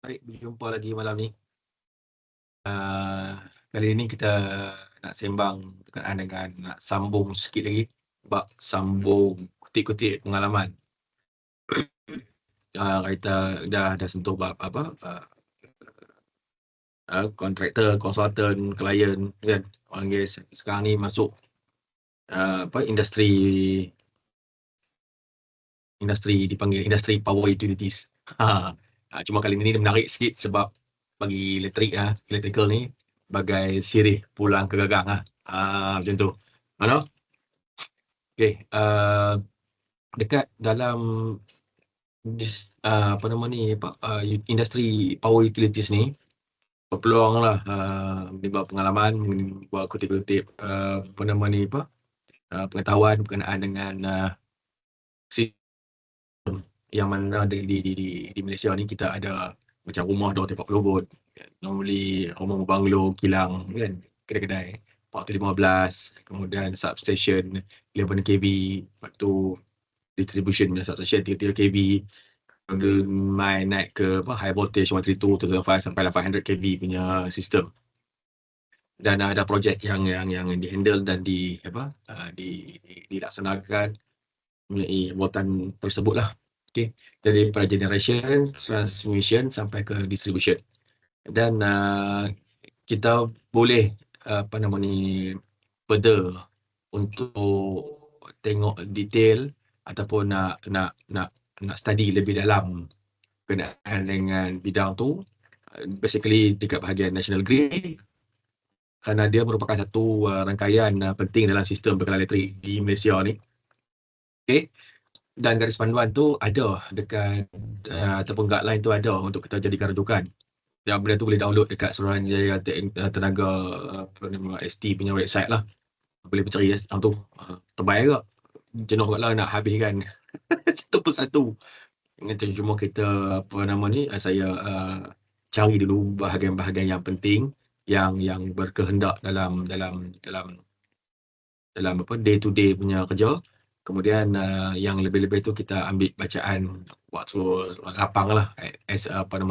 Baik, berjumpa lagi malam ni. Kali ini kita nak sembang berkenaan dengan nak sambung sikit lagi bab sambung kutip-kutip pengalaman. Kita dah sentuh bab apa, kontraktor, konsultan, klien kan. Orang panggil sekarang ni masuk industri dipanggil industri power utilities. Cuma kali ni dia menarik sikit sebab bagi electrical ni bagai sirih pulang ke gagang macam tu. Mana? Okey, dekat dalam industri power utilities ni berpeluang lah menimba pengalaman, buat kutip-kutip pengetahuan berkenaan dengan yang mana di Malaysia ni kita ada macam rumah 240 volt, normally rumah banglo kilang kan, kedai-kedai 415, kemudian substation 11 kV, lepas tu distribution punya substation 33 kV, kemudian main naik ke high voltage 132, 205 sampai 800 kV punya sistem. Dan ada projek yang dihandle dan dilaksanakan mempunyai voltan tersebut lah. Okay. Jadi pada generation, transmission sampai ke distribution. Dan kita boleh further untuk tengok detail ataupun nak study lebih dalam berkenaan dengan bidang tu, basically dekat bahagian national grid, kerana dia merupakan satu rangkaian penting dalam sistem berkenaan elektrik di Malaysia ni. Okay. Dan garis panduan tu ada dekat ataupun guideline tu ada untuk kita jadikan rujukan. Yang benda tu boleh download dekat Suruhanjaya Tenaga ST punya website lah. Boleh mencari tu. Terbaik ke? Jenuh kot lah nak habiskan satu persatu. Cuma kita saya cari dulu bahagian-bahagian yang penting yang berkehendak dalam day to day punya kerja. Kemudian yang lebih-lebih tu kita ambil bacaan waktu lapang lah,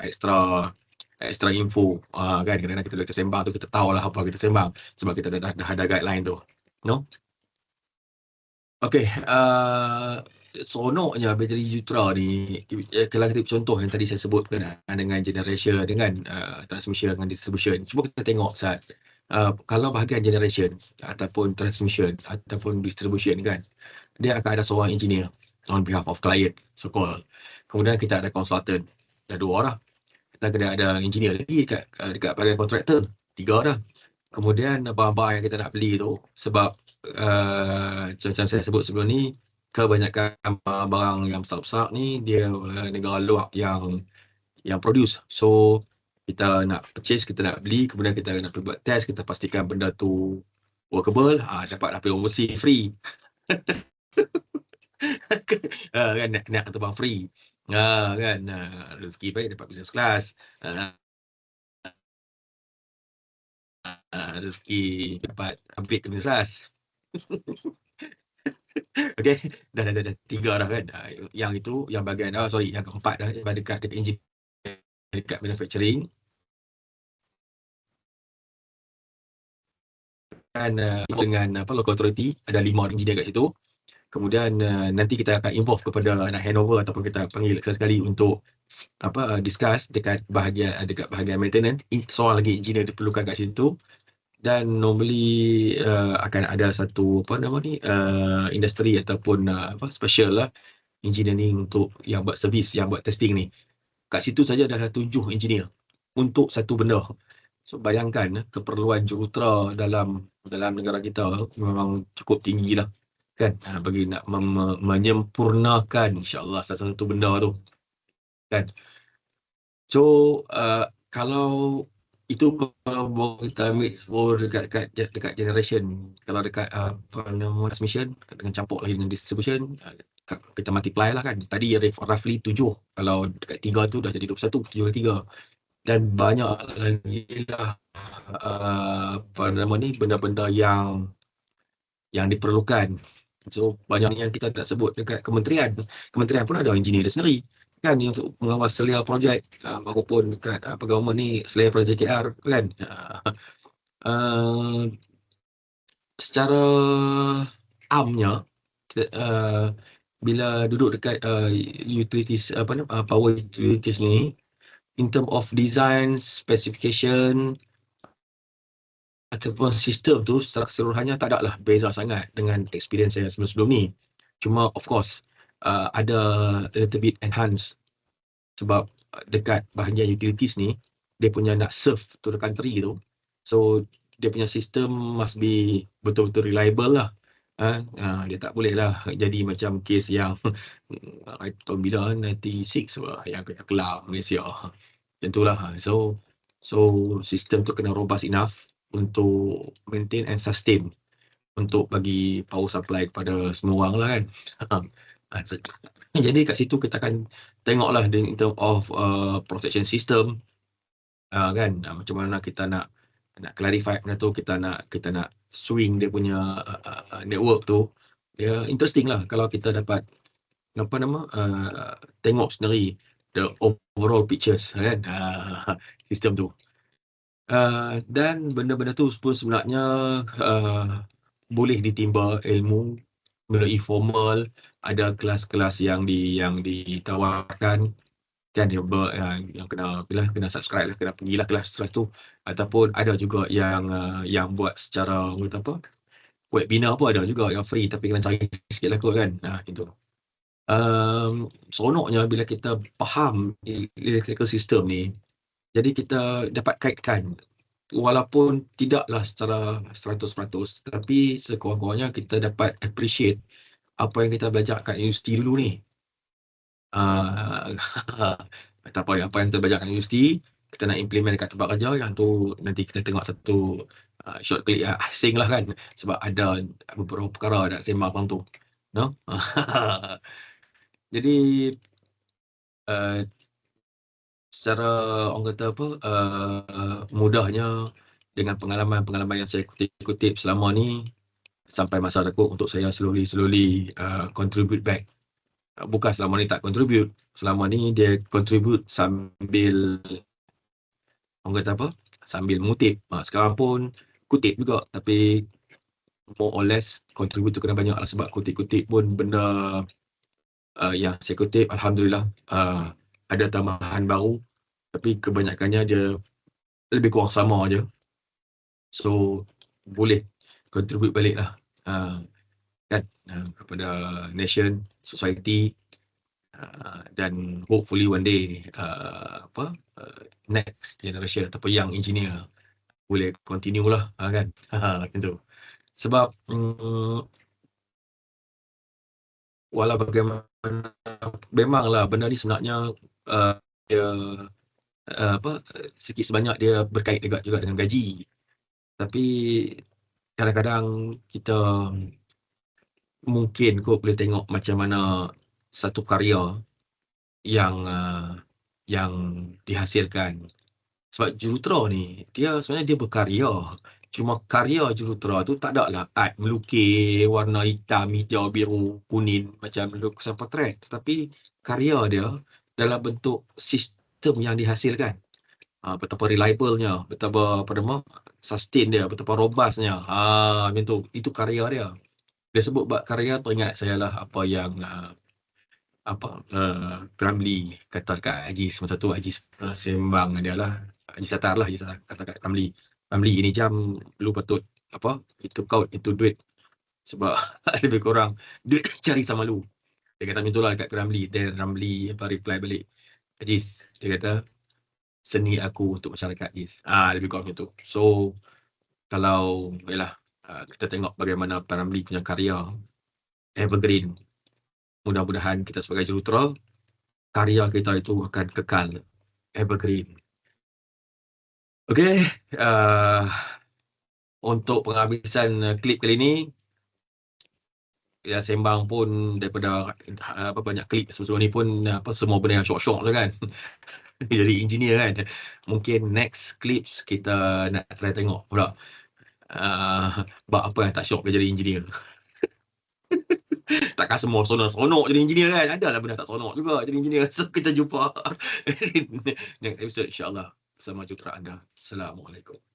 extra info kan. Kadang-kadang kita sembang tu kita tahu lah apa kita sembang sebab kita dah ada guideline tu, no? Okey, seronoknya bateri Zutra ni, kalau kita contoh yang tadi saya sebut dengan generation dengan transmission dengan distribution. Cuba kita tengok Sat, kalau bahagian generation ataupun transmission ataupun distribution kan, dia akan ada seorang engineer on behalf of client, so called. Kemudian kita ada consultant, dah 2 dah. Kita kena ada engineer lagi dekat bahagian kontraktor, 3 dah. Kemudian barang-barang yang kita nak beli tu, sebab macam saya sebut sebelum ni, kebanyakan barang yang besar-besar ni dia negara luar yang produce. So kita nak purchase, kita nak beli, kemudian kita nak buat test, kita pastikan benda tu workable, dapat dapur overseas free. Kan nak terbang free. Kan rezeki baik dapat business class. Rezeki dapat upgrade ke business class. Okey, dah 3 dah kan. Yang itu yang bahagian yang keempat dah dekat engineering, dekat manufacturing. Dan dengan local authority ada 5 engineer kat situ. Kemudian nanti kita akan involve kepada nak handover ataupun kita panggil sekali untuk discuss dekat bahagian maintenance. Seorang lagi engineer diperlukan kat situ. Dan normally akan ada satu industri ataupun special lah engineering untuk yang buat servis, yang buat testing ni. Kat situ saja dah 7 engineer untuk satu benda. So bayangkan keperluan jurutera dalam negara kita memang cukup tinggi lah kan, bagi nak menyempurnakan insya-Allah satu benda tu kan. So kalau itu kita ambil dekat generation, kalau dekat transmission dengan campur lagi dengan distribution, kita multiply lah kan. Tadi roughly 7, kalau dekat 3 tu dah jadi 21, 7 dan banyak lagi lah benda-benda yang diperlukan. So banyak yang kita tak sebut dekat kementerian pun ada engineer dia sendiri. kan, ni untuk mengawal selia projek maupun dekat government ni selia projek KR kan. Uh, Secara amnya bila duduk dekat utilities power utilities ni, in term of design, specification ataupun sistem tu secara keseluruhannya tak ada lah beza sangat dengan experience saya sebelum-sebelum ni. Cuma of course ada a little bit enhance sebab dekat bahagian utilities ni dia punya nak serve to the country tu, so dia punya sistem must be betul-betul reliable lah. Dia tak boleh lah jadi macam kes yang tahun bila 96 lah yang kena kelam Malaysia macam tu lah. So sistem tu kena robust enough untuk maintain and sustain untuk bagi power supply kepada semua orang lah kan. Jadi kat situ kita akan tengoklah in term of protection system kan, macam mana kita nak clarify benda tu, kita nak swing dia punya network tu. Dia interesting lah kalau kita dapat tengok sendiri the overall pictures kan, sistem tu. Dan benda-benda tu pun sebenarnya boleh ditimba ilmu melalui formal, ada kelas-kelas yang ditawarkan kan, yang kena subscribe lah, kena pergilah kelas tu, ataupun ada juga yang buat secara webinar pun ada juga yang free, tapi kena cari sikit lah kot kan. Itu seronoknya bila kita faham electrical system ni, jadi kita dapat kaitkan walaupun tidaklah secara 100%, tapi sekurang-kurangnya kita dapat appreciate apa yang kita belajar kat universiti dulu ni. Tak apa yang kita belajar kat universiti, kita nak implement dekat tempat kerja, yang tu nanti kita tengok satu short clip asing lah kan, sebab ada beberapa perkara nak sembang orang tu, no? Jadi secara orang kata mudahnya, dengan pengalaman-pengalaman yang saya kutip selama ni, sampai masa takut untuk saya slowly contribute back. Bukan selama ni tak contribute, selama ni dia contribute sambil orang kata sambil mengutip. Sekarang pun kutip juga, tapi more or less contribute tu kena banyak lah, sebab kutip-kutip pun benda yang saya kutip alhamdulillah ada tambahan baru, tapi kebanyakannya dia lebih kurang sama aja. So boleh contribute balik lah kan, kepada nation, society, dan hopefully one day next generation ataupun young engineer boleh continue lah kan. Macam tu. Sebab walau bagaimana, memanglah benda ni sebenarnya dia sikit sebanyak dia berkait juga dengan gaji. Tapi kadang-kadang kita mungkin kau boleh tengok macam mana satu karya yang dihasilkan. Sebab jurutera ni sebenarnya dia berkarya. Cuma karya jurutera tu tak ada lah art melukis warna hitam, hijau, biru, kuning macam lukisan potret. Tetapi karya dia dalam bentuk sistem yang dihasilkan. Betapa reliable-nya, betapa sustain dia, betapa robustnya. Macam tu. Itu karya dia. Dia sebut bab karya, teringat saya lah apa yang Ramli kata kat Haji masa tu. Haji sembang dia lah, Haji Satar kata kat Ramli ini jam lu patut itu kau itu duit, sebab lebih kurang duit cari sama lu. Dia kata macam tu lah kat Ramli. Dan Ramli reply balik, Haji, dia kata seni aku untuk masyarakat, Haji. Lebih kurang macam tu. So kalau kita tengok bagaimana Ramli punya karya evergreen, mudah-mudahan kita sebagai jurutera, karya kita itu akan kekal evergreen. Okey, untuk penghabisan klip kali ni, ya sembang pun daripada banyak klip sebelum ni pun semua benda yang syok-syok tu kan. Jadi engineer kan. Mungkin next clips kita nak try tengok pula bab apa yang tak syok dia jadi engineer. Takkan semua seronok-seronok jadi engineer kan. Adalah benda tak seronok juga jadi engineer. So kita jumpa next episode insya-Allah. Sama jutra anda. Assalamualaikum.